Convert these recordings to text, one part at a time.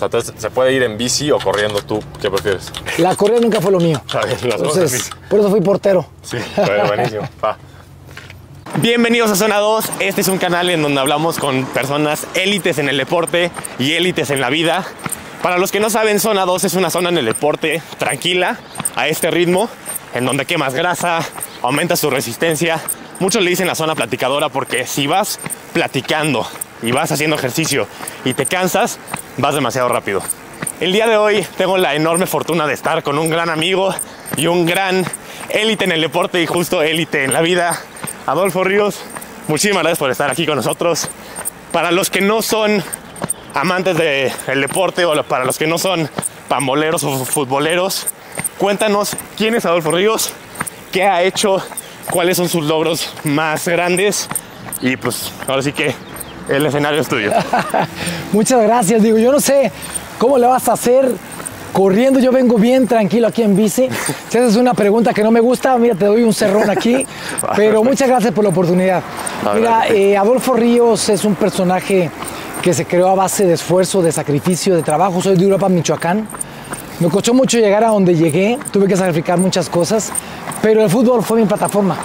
sea, entonces, ¿se puede ir en bici o corriendo? ¿Tú qué prefieres? La corrida nunca fue lo mío. Entonces, por eso fui portero. Sí, buenísimo. Va. Bienvenidos a Zona 2. Este es un canal en donde hablamos con personas élites en el deporte y élites en la vida. Para los que no saben, Zona 2 es una zona en el deporte tranquila, a este ritmo, en donde quemas grasa, aumentas tu resistencia. Muchos le dicen la zona platicadora porque si vas platicando y vas haciendo ejercicio y te cansas, vas demasiado rápido. El día de hoy tengo la enorme fortuna de estar con un gran amigo y un gran élite en el deporte y justo élite en la vida, Adolfo Ríos. Muchísimas gracias por estar aquí con nosotros. Para los que no son amantes del deporte o para los que no son pamboleros o futboleros, cuéntanos quién es Adolfo Ríos, qué ha hecho, cuáles son sus logros más grandes y pues ahora sí que el escenario es tuyo. Muchas gracias. Digo, yo no sé cómo le vas a hacer corriendo. Yo vengo bien tranquilo aquí en bici. Si haces una pregunta que no me gusta, mira, te doy un cerrón aquí. Pero muchas gracias por la oportunidad. Mira, Adolfo Ríos es un personaje que se creó a base de esfuerzo, de sacrificio, de trabajo. Soy de Uruapan, Michoacán. Me costó mucho llegar a donde llegué. Tuve que sacrificar muchas cosas. Pero el fútbol fue mi plataforma.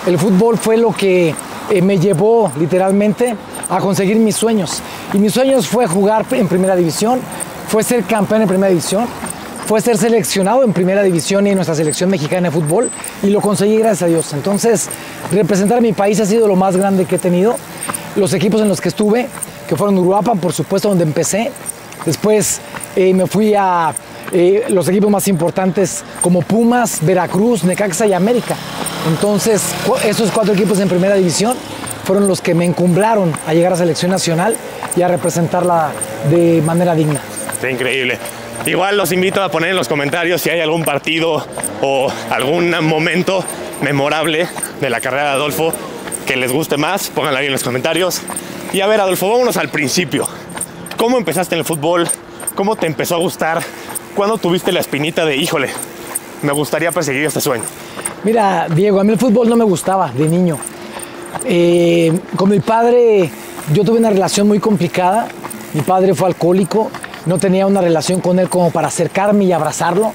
El fútbol fue lo que me llevó literalmente a conseguir mis sueños. Y mis sueños fue jugar en primera división, fue ser campeón en primera división, fue ser seleccionado en primera división y en nuestra selección mexicana de fútbol, y lo conseguí gracias a Dios. Entonces, representar a mi país ha sido lo más grande que he tenido. Los equipos en los que estuve, que fueron Uruapan, por supuesto, donde empecé. Después me fui a los equipos más importantes como Pumas, Veracruz, Necaxa y América. Entonces, esos 4 equipos en primera división fueron los que me encumbraron a llegar a selección nacional y a representarla de manera digna. Está increíble. Igual los invito a poner en los comentarios si hay algún partido o algún momento memorable de la carrera de Adolfo que les guste más, pónganlo ahí en los comentarios. Y a ver, Adolfo, vámonos al principio. ¿Cómo empezaste en el fútbol? ¿Cómo te empezó a gustar? ¿Cuándo tuviste la espinita de, híjole, me gustaría perseguir este sueño? Mira, Diego, a mí el fútbol no me gustaba de niño. Con mi padre yo tuve una relación muy complicada. Mi padre fue alcohólico, no tenía una relación con él como para acercarme y abrazarlo.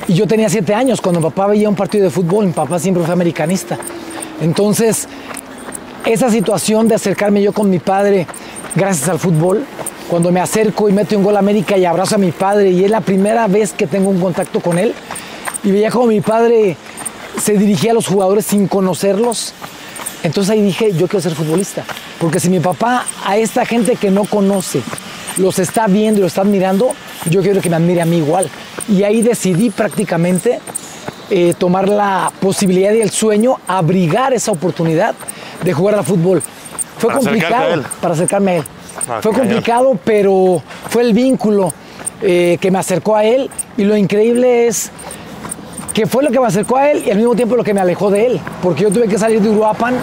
Y yo tenía 7 años cuando mi papá veía un partido de fútbol. Mi papá siempre fue americanista. Entonces, esa situación de acercarme yo con mi padre gracias al fútbol, cuando me acerco y meto un gol a América y abrazo a mi padre, y es la primera vez que tengo un contacto con él, y veía como mi padre se dirigía a los jugadores sin conocerlos. Entonces ahí dije, yo quiero ser futbolista. Porque si mi papá a esta gente que no conoce los está viendo y los está admirando, yo quiero que me admire a mí igual. Y ahí decidí prácticamente tomar la posibilidad y el sueño, abrigar esa oportunidad de jugar al fútbol. Fue complicado para acercarme a él. Fue complicado, pero fue el vínculo que me acercó a él. Y lo increíble es que fue lo que me acercó a él y al mismo tiempo lo que me alejó de él, porque yo tuve que salir de Uruapan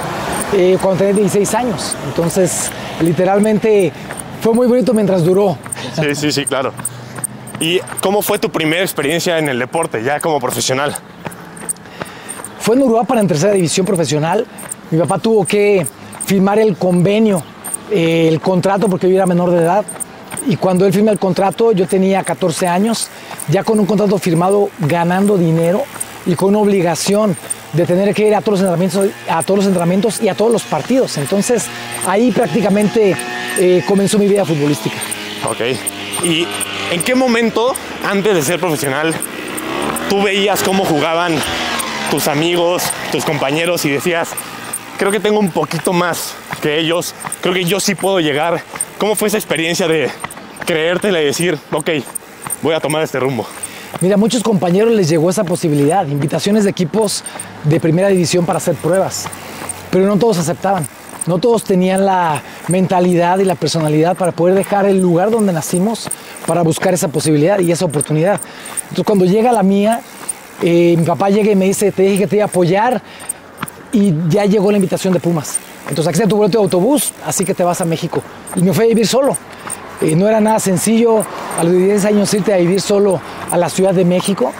cuando tenía 16 años. Entonces, literalmente, fue muy bonito mientras duró. Sí, claro. ¿Y cómo fue tu primera experiencia en el deporte, ya como profesional? Fue en Uruapan, en tercera división profesional. Mi papá tuvo que firmar el convenio, el contrato, porque yo era menor de edad. Y cuando él firma el contrato, yo tenía 14 años, ya con un contrato firmado, ganando dinero y con una obligación de tener que ir a todos los entrenamientos y a todos los partidos. Entonces, ahí prácticamente comenzó mi vida futbolística. Ok. ¿Y en qué momento, antes de ser profesional, tú veías cómo jugaban tus amigos, tus compañeros y decías, creo que tengo un poquito más que ellos, creo que yo sí puedo llegar? ¿Cómo fue esa experiencia de creértela y decir, ok, voy a tomar este rumbo? Mira, a muchos compañeros les llegó esa posibilidad, invitaciones de equipos de primera división para hacer pruebas, pero no todos aceptaban. No todos tenían la mentalidad y la personalidad para poder dejar el lugar donde nacimos para buscar esa posibilidad y esa oportunidad. Entonces, cuando llega la mía, mi papá llega y me dice, te dije que te iba a apoyar, y ya llegó la invitación de Pumas. Entonces, aquí está tu boleto de autobús, así que te vas a México. Y me fui a vivir solo. No era nada sencillo a los 10 años irte a vivir solo a la Ciudad de México.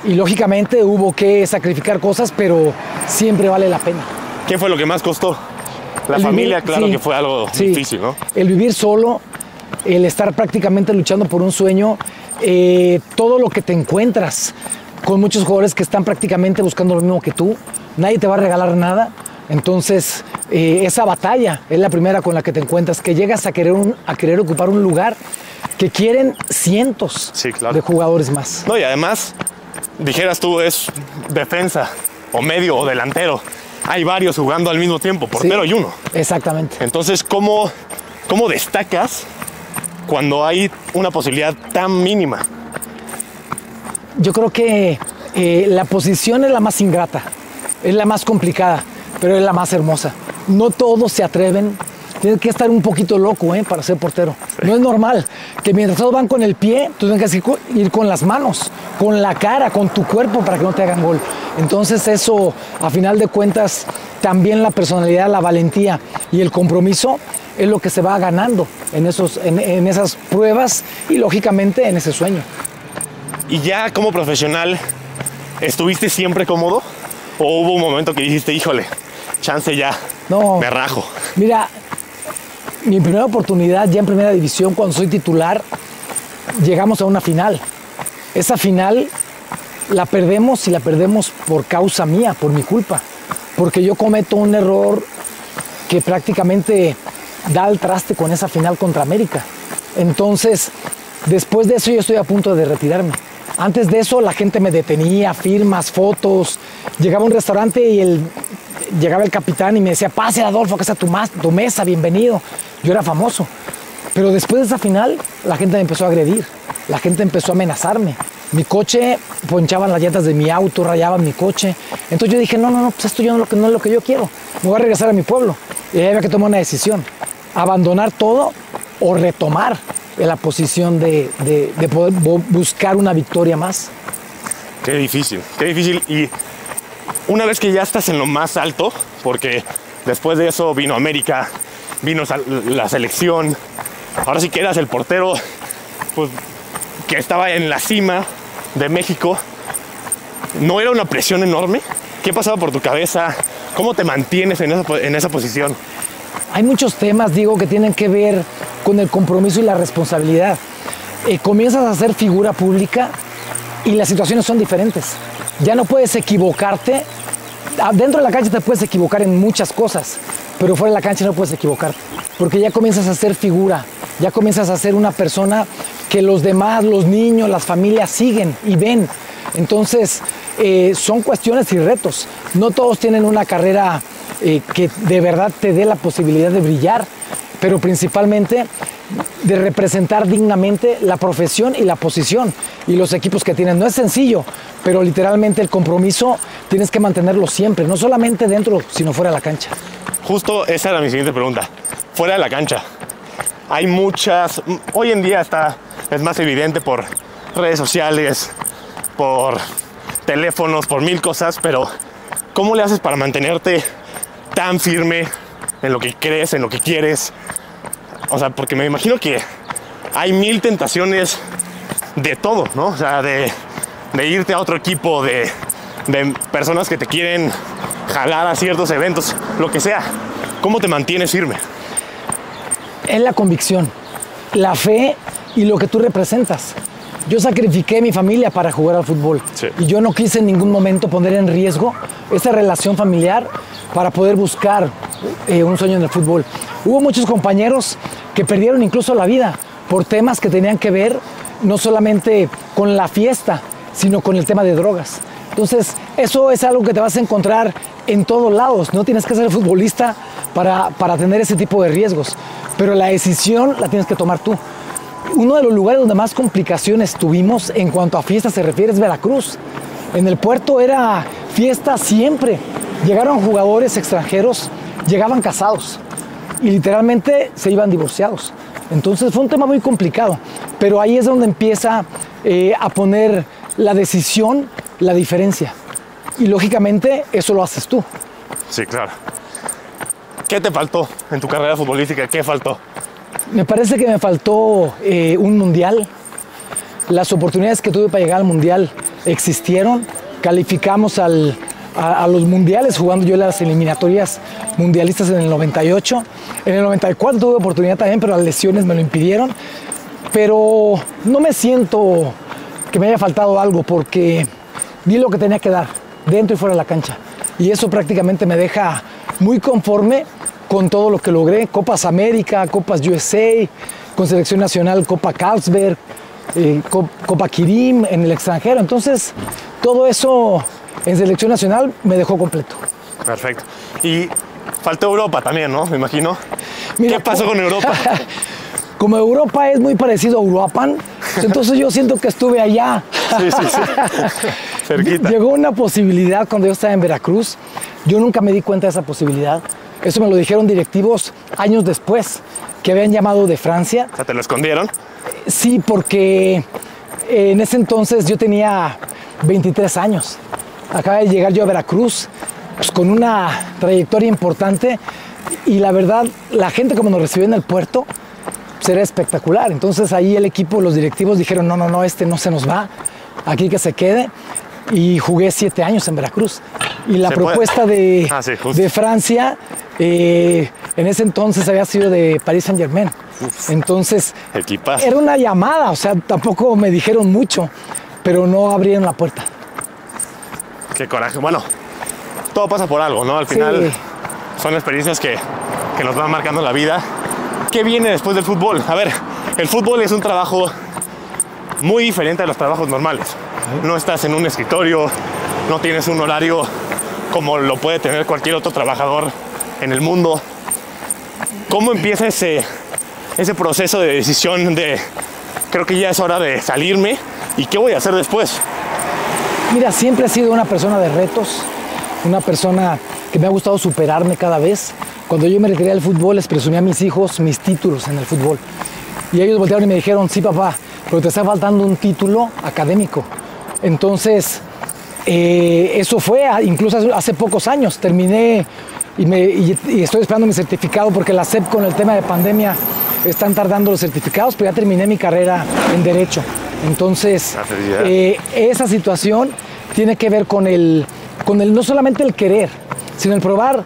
Y lógicamente hubo que sacrificar cosas, pero siempre vale la pena. ¿Qué fue lo que más costó? La familia, claro, sí, que fue algo difícil, ¿no? El vivir solo, el estar prácticamente luchando por un sueño, todo lo que te encuentras con muchos jugadores que están prácticamente buscando lo mismo que tú, nadie te va a regalar nada. Entonces, esa batalla es la primera con la que te encuentras, que llegas a querer ocupar un lugar que quieren cientos de jugadores más. No, y además, dijeras tú, es defensa, o medio, o delantero. Hay varios jugando al mismo tiempo, portero y uno. Exactamente. Entonces, ¿cómo destacas cuando hay una posibilidad tan mínima? Yo creo que la posición es la más ingrata, es la más complicada, pero es la más hermosa. No todos se atreven. Tienes que estar un poquito loco para ser portero. No es normal que mientras todos van con el pie, tú tengas que ir con las manos, con la cara, con tu cuerpo para que no te hagan gol. Entonces eso, a final de cuentas, también la personalidad, la valentía y el compromiso es lo que se va ganando en esas pruebas y lógicamente en ese sueño. ¿Y ya como profesional estuviste siempre cómodo? ¿O hubo un momento que dijiste, híjole, chance ya, me rajo? Mira, mi primera oportunidad ya en primera división, cuando soy titular, llegamos a una final. Esa final la perdemos y la perdemos por causa mía, por mi culpa. Porque yo cometo un error que prácticamente da al traste con esa final contra América. Entonces, después de eso yo estoy a punto de retirarme. Antes de eso la gente me detenía, firmas, fotos. Llegaba a un restaurante y llegaba el capitán y me decía, pase Adolfo, acá está tu mesa, bienvenido. Yo era famoso. Pero después de esa final, la gente me empezó a agredir. La gente empezó a amenazarme. Mi coche, ponchaban las llantas de mi auto, rayaban mi coche. Entonces yo dije, no, pues esto no es lo que yo quiero. Me voy a regresar a mi pueblo. Y ahí había que tomar una decisión. Abandonar todo o retomar la posición de poder buscar una victoria más. Qué difícil, qué difícil. Y una vez que ya estás en lo más alto, porque después de eso vino América, vino la selección, ahora sí que eras el portero pues, que estaba en la cima de México, ¿no era una presión enorme? ¿Qué pasaba por tu cabeza? ¿Cómo te mantienes en esa posición? Hay muchos temas, Diego, que tienen que ver con el compromiso y la responsabilidad. Comienzas a ser figura pública y las situaciones son diferentes. Ya no puedes equivocarte. Dentro de la cancha te puedes equivocar en muchas cosas, pero fuera de la cancha no puedes equivocarte, porque ya comienzas a ser figura, ya comienzas a ser una persona que los demás, los niños, las familias siguen y ven. Entonces, son cuestiones y retos. No todos tienen una carrera que de verdad te dé la posibilidad de brillar, pero principalmente de representar dignamente la profesión y la posición y los equipos que tienen. No es sencillo, pero literalmente el compromiso tienes que mantenerlo siempre, no solamente dentro, sino fuera de la cancha. Justo esa era mi siguiente pregunta. Fuera de la cancha, hay muchas, hoy en día es más evidente por redes sociales, por teléfonos, por mil cosas, pero ¿cómo le haces para mantenerte tan firme en lo que crees, en lo que quieres? O sea, porque me imagino que hay mil tentaciones de todo, ¿no? O sea, de irte a otro equipo, de personas que te quieren jalar a ciertos eventos, lo que sea. ¿Cómo te mantienes firme? Es la convicción, la fe y lo que tú representas. Yo sacrifiqué mi familia para jugar al fútbol. Sí. Y yo no quise en ningún momento poner en riesgo esa relación familiar para poder buscar un sueño en el fútbol. Hubo muchos compañeros que perdieron incluso la vida por temas que tenían que ver no solamente con la fiesta, sino con el tema de drogas. Entonces, eso es algo que te vas a encontrar en todos lados. No tienes que ser futbolista para tener ese tipo de riesgos, pero la decisión la tienes que tomar tú. Uno de los lugares donde más complicaciones tuvimos en cuanto a fiesta se refiere es Veracruz. En el puerto era fiesta siempre. Llegaron jugadores extranjeros, llegaban casados y literalmente se iban divorciados. Entonces fue un tema muy complicado, pero ahí es donde empieza a poner la decisión, la diferencia. Y lógicamente eso lo haces tú. Sí, claro. ¿Qué te faltó en tu carrera futbolística? ¿Qué faltó? Me parece que me faltó un mundial. Las oportunidades que tuve para llegar al mundial existieron. Calificamos al a los mundiales, jugando yo las eliminatorias mundialistas en el 98. En el 94 tuve oportunidad también, pero las lesiones me lo impidieron. Pero no me siento que me haya faltado algo, porque di lo que tenía que dar, dentro y fuera de la cancha. Y eso prácticamente me deja muy conforme con todo lo que logré. Copas América, Copas USA, con selección nacional, Copa Carlsberg, Copa Kirim en el extranjero. Entonces, todo eso en selección nacional me dejó completo. Perfecto. Y faltó Europa también, ¿no? Me imagino. Mira, ¿qué pasó con Europa? Como Europa es muy parecido a Uruapan, entonces yo siento que estuve allá. Sí. Cerquita. Llegó una posibilidad cuando yo estaba en Veracruz. Yo nunca me di cuenta de esa posibilidad. Eso me lo dijeron directivos años después, que habían llamado de Francia. O sea, ¿te lo escondieron? Sí, porque en ese entonces yo tenía 23 años. Acaba de llegar yo a Veracruz, pues, con una trayectoria importante, y la verdad, la gente como nos recibió en el puerto, pues, era espectacular. Entonces ahí el equipo, los directivos dijeron, no, este no se nos va, aquí que se quede. Y jugué 7 años en Veracruz. Y la propuesta de Francia, en ese entonces había sido de Paris Saint-Germain. Entonces, equipazo. Era una llamada, o sea, tampoco me dijeron mucho, pero no abrieron la puerta. Qué coraje. Bueno, todo pasa por algo, ¿no? Al final son experiencias que nos van marcando la vida. ¿Qué viene después del fútbol? A ver, el fútbol es un trabajo muy diferente a los trabajos normales. No estás en un escritorio, no tienes un horario como lo puede tener cualquier otro trabajador en el mundo. ¿Cómo empieza ese proceso de decisión de creo que ya es hora de salirme y qué voy a hacer después? Mira, siempre he sido una persona de retos, una persona que me ha gustado superarme cada vez. Cuando yo me retiré del fútbol, les presumí a mis hijos mis títulos en el fútbol. Y ellos voltearon y me dijeron, sí papá, pero te está faltando un título académico. Entonces, eso fue incluso hace pocos años. Terminé y estoy esperando mi certificado porque la SEP con el tema de pandemia están tardando los certificados, pero ya terminé mi carrera en Derecho. Entonces, esa situación tiene que ver con el no solamente el querer, sino el probar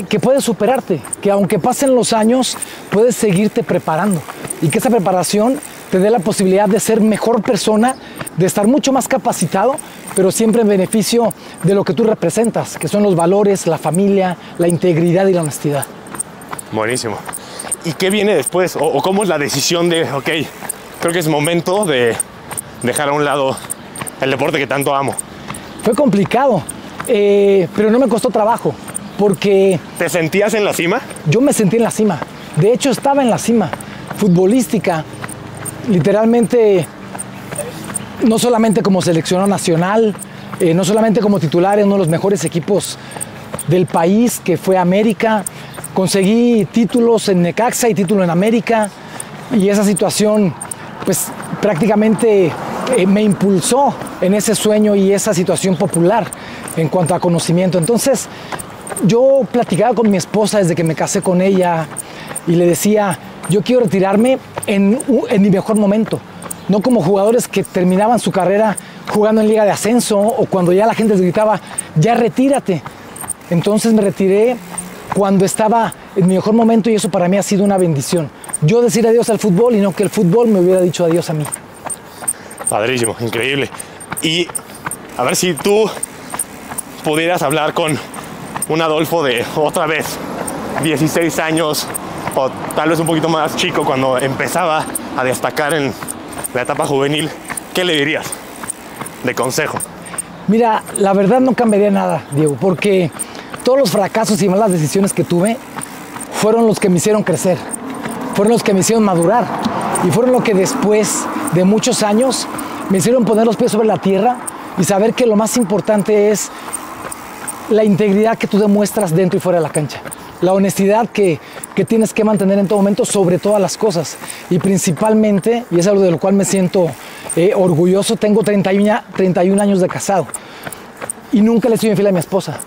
que puedes superarte, que aunque pasen los años, puedes seguirte preparando y que esa preparación te dé la posibilidad de ser mejor persona, de estar mucho más capacitado, pero siempre en beneficio de lo que tú representas, que son los valores, la familia, la integridad y la honestidad. Buenísimo. ¿Y qué viene después? ¿O cómo es la decisión de, ok, creo que es momento de dejar a un lado el deporte que tanto amo? Fue complicado, pero no me costó trabajo, porque... ¿Te sentías en la cima? Yo me sentí en la cima. De hecho, estaba en la cima futbolística, literalmente, no solamente como seleccionado nacional, no solamente como titular en uno de los mejores equipos del país, que fue América. Conseguí títulos en Necaxa y título en América, y esa situación pues prácticamente me impulsó en ese sueño y esa situación popular en cuanto a conocimiento. Entonces yo platicaba con mi esposa desde que me casé con ella y le decía, yo quiero retirarme en mi mejor momento, no como jugadores que terminaban su carrera jugando en Liga de Ascenso o cuando ya la gente les gritaba, ya retírate. Entonces me retiré cuando estaba en mi mejor momento y eso para mí ha sido una bendición. Yo decir adiós al fútbol y no que el fútbol me hubiera dicho adiós a mí. Padrísimo, increíble. Y a ver si tú pudieras hablar con un Adolfo de otra vez 16 años o tal vez un poquito más chico cuando empezaba a destacar en la etapa juvenil, ¿qué le dirías de consejo? Mira, la verdad no cambiaría nada, Diego, porque todos los fracasos y malas decisiones que tuve fueron los que me hicieron crecer, fueron los que me hicieron madurar y fueron lo que después de muchos años me hicieron poner los pies sobre la tierra y saber que lo más importante es la integridad que tú demuestras dentro y fuera de la cancha, la honestidad que tienes que mantener en todo momento sobre todas las cosas y principalmente, y es algo de lo cual me siento orgulloso, tengo 31 años de casado y nunca le soy infiel a mi esposa.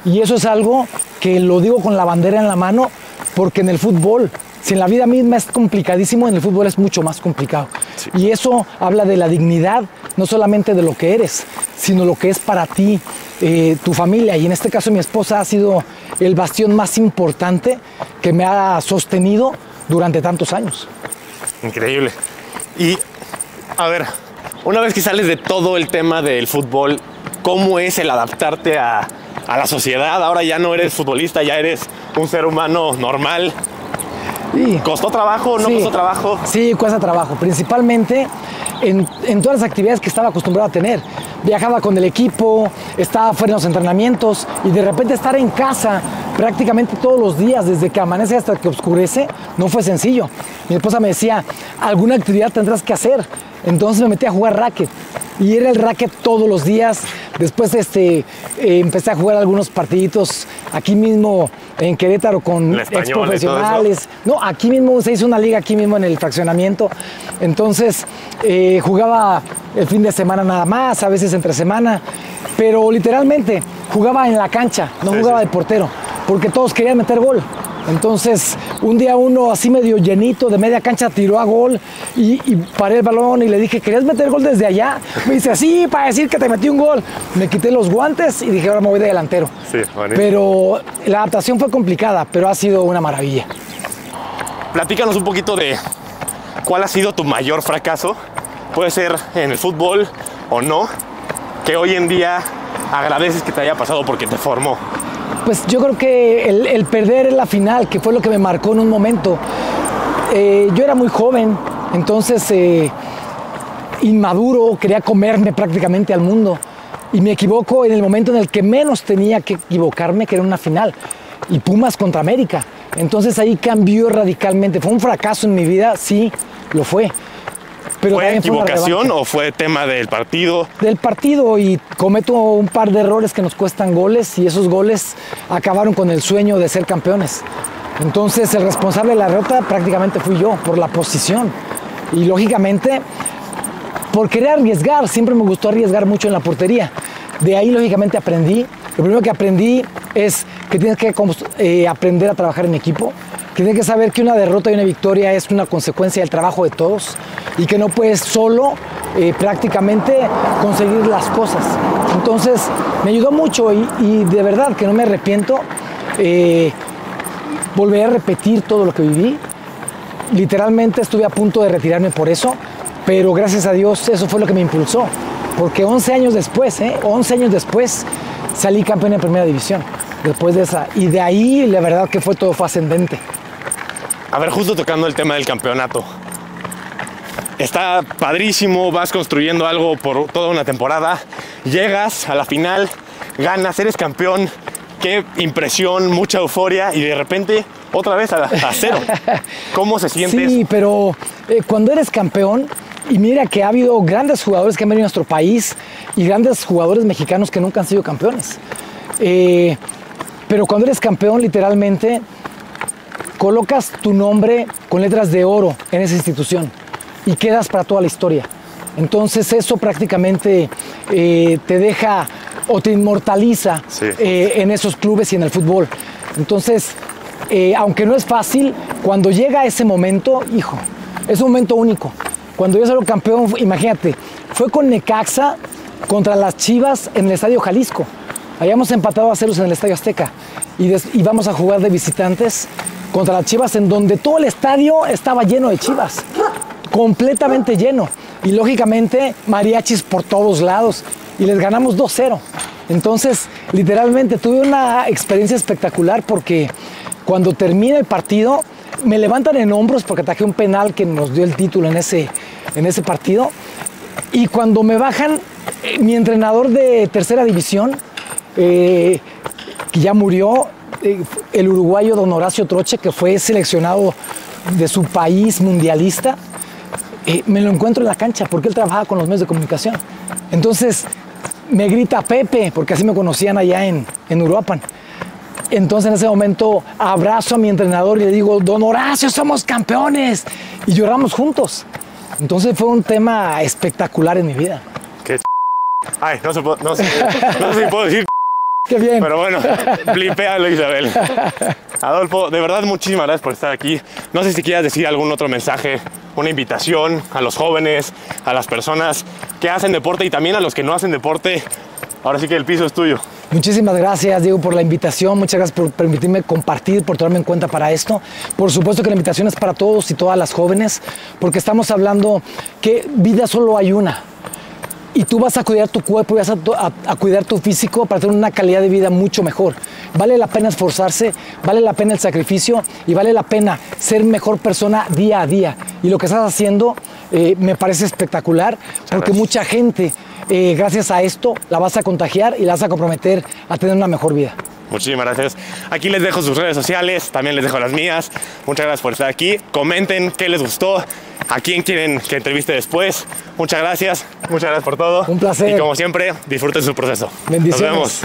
Y eso es algo que lo digo con la bandera en la mano, porque en el fútbol, si en la vida misma es complicadísimo, en el fútbol es mucho más complicado. Sí. Y eso habla de la dignidad, no solamente de lo que eres, sino lo que es para ti tu familia, y en este caso mi esposa ha sido el bastión más importante que me ha sostenido durante tantos años. Increíble. Y, a ver, una vez que sales de todo el tema del fútbol, ¿cómo es el adaptarte a la sociedad? Ahora ya no eres futbolista, ya eres un ser humano normal. Sí. ¿Costó trabajo o no costó trabajo? Sí, cuesta trabajo, principalmente en todas las actividades que estaba acostumbrado a tener. Viajaba con el equipo, estaba fuera en los entrenamientos y de repente estar en casa prácticamente todos los días, desde que amanece hasta que oscurece, no fue sencillo. Mi esposa me decía, alguna actividad tendrás que hacer. Entonces me metí a jugar racket y era el racket todos los días. Después empecé a jugar algunos partiditos aquí mismo en Querétaro con ex profesionales. No, aquí mismo se hizo una liga aquí mismo en el fraccionamiento. Entonces jugaba el fin de semana nada más, a veces entre semana, pero literalmente jugaba en la cancha, no jugaba de portero, porque todos querían meter gol. Entonces, un día uno así medio llenito de media cancha tiró a gol y paré el balón y le dije, ¿querías meter gol desde allá? Me dice, sí, para decir que te metí un gol. Me quité los guantes y dije, ahora me voy de delantero. Sí, buenísimo. Pero la adaptación fue complicada, pero ha sido una maravilla. Platícanos un poquito de cuál ha sido tu mayor fracaso. Puede ser en el fútbol o no, que hoy en día agradeces que te haya pasado porque te formó. Pues yo creo que el perder en la final, que fue lo que me marcó en un momento. Yo era muy joven, entonces inmaduro, quería comerme prácticamente al mundo. Y me equivoco en el momento en el que menos tenía que equivocarme, que era una final. Y Pumas contra América. Entonces ahí cambió radicalmente. ¿Fue un fracaso en mi vida? Sí, lo fue. Pero ¿Fue equivocación o fue tema del partido? Del partido, y cometo un par de errores que nos cuestan goles y esos goles acabaron con el sueño de ser campeones. Entonces el responsable de la derrota prácticamente fui yo, por la posición. Y lógicamente, por querer arriesgar, siempre me gustó arriesgar mucho en la portería. De ahí lógicamente aprendí. Lo primero que aprendí es que tienes que aprender a trabajar en equipo. Que tienes que saber que una derrota y una victoria es una consecuencia del trabajo de todos y que no puedes solo prácticamente conseguir las cosas. Entonces me ayudó mucho y de verdad que no me arrepiento. Volveré a repetir todo lo que viví. Literalmente estuve a punto de retirarme por eso, pero gracias a Dios eso fue lo que me impulsó. Porque 11 años después, 11 años después, salí campeón en Primera División. Después de esa. Y de ahí la verdad que todo fue ascendente. A ver, justo tocando el tema del campeonato. Está padrísimo, vas construyendo algo por toda una temporada, llegas a la final, ganas, eres campeón, qué impresión, mucha euforia y de repente otra vez a cero. ¿Cómo se siente eso? Sí, pero cuando eres campeón, y mira que ha habido grandes jugadores que han venido a nuestro país y grandes jugadores mexicanos que nunca han sido campeones. Pero cuando eres campeón, literalmente, colocas tu nombre con letras de oro en esa institución y quedas para toda la historia. Entonces eso prácticamente te deja o te inmortaliza en esos clubes y en el fútbol. Entonces, aunque no es fácil, cuando llega ese momento, hijo, es un momento único. Cuando yo salgo campeón, imagínate, fue con Necaxa contra las Chivas en el Estadio Jalisco. Habíamos empatado a ceros en el Estadio Azteca y vamos a jugar de visitantes contra las Chivas, en donde todo el estadio estaba lleno de Chivas, completamente lleno. Y lógicamente mariachis por todos lados y les ganamos 2-0. Entonces, literalmente tuve una experiencia espectacular porque cuando termina el partido me levantan en hombros porque atajé un penal que nos dio el título en ese partido. Y cuando me bajan, mi entrenador de tercera división, que ya murió, el uruguayo don Horacio Troche, que fue seleccionado de su país mundialista, me lo encuentro en la cancha porque él trabajaba con los medios de comunicación. Entonces me grita Pepe, porque así me conocían allá en Uruapan. Entonces en ese momento abrazo a mi entrenador y le digo, don Horacio, somos campeones. Y lloramos juntos. Entonces fue un tema espectacular en mi vida. Qué Ay, no sé si puedo decir. Qué bien. Pero bueno, blipéalo, Isabel. Adolfo, de verdad, muchísimas gracias por estar aquí. No sé si quieras decir algún otro mensaje, una invitación a los jóvenes, a las personas que hacen deporte y también a los que no hacen deporte. Ahora sí que el piso es tuyo. Muchísimas gracias, Diego, por la invitación. Muchas gracias por permitirme compartir, por tomarme en cuenta para esto. Por supuesto que la invitación es para todos y todas las jóvenes, porque estamos hablando que vida solo hay una. Y tú vas a cuidar tu cuerpo y vas a cuidar tu físico para tener una calidad de vida mucho mejor. Vale la pena esforzarse, vale la pena el sacrificio y vale la pena ser mejor persona día a día. Y lo que estás haciendo me parece espectacular, porque mucha gente, gracias a esto, la vas a contagiar y la vas a comprometer a tener una mejor vida. Muchísimas gracias. Aquí les dejo sus redes sociales, también les dejo las mías. Muchas gracias por estar aquí. Comenten qué les gustó, a quién quieren que entreviste después. Muchas gracias por todo. Un placer. Y como siempre, disfruten su proceso. Bendiciones. Nos vemos.